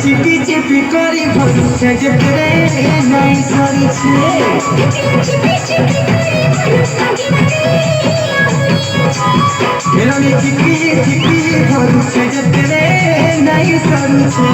চিপি চিপি করি ভরসা যেতে নাই সরিছে আমি চিপি চিপি ভরসা যেতে নাই সরিছে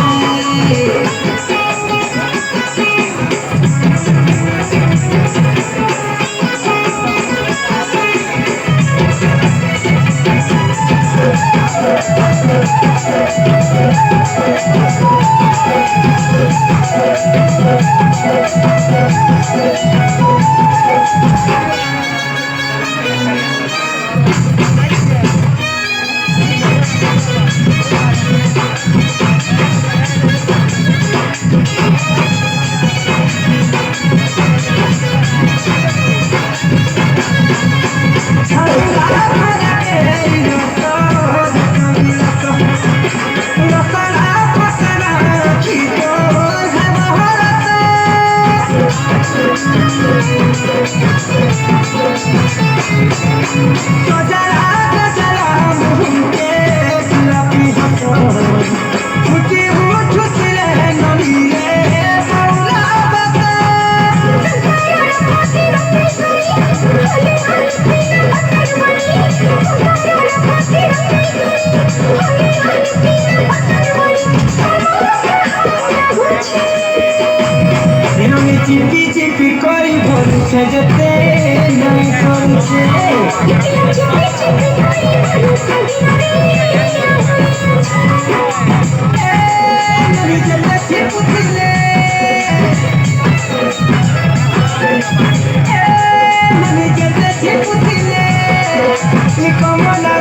চিপি চিপি করি ভরসা যেতে নাই সরিছে কমলা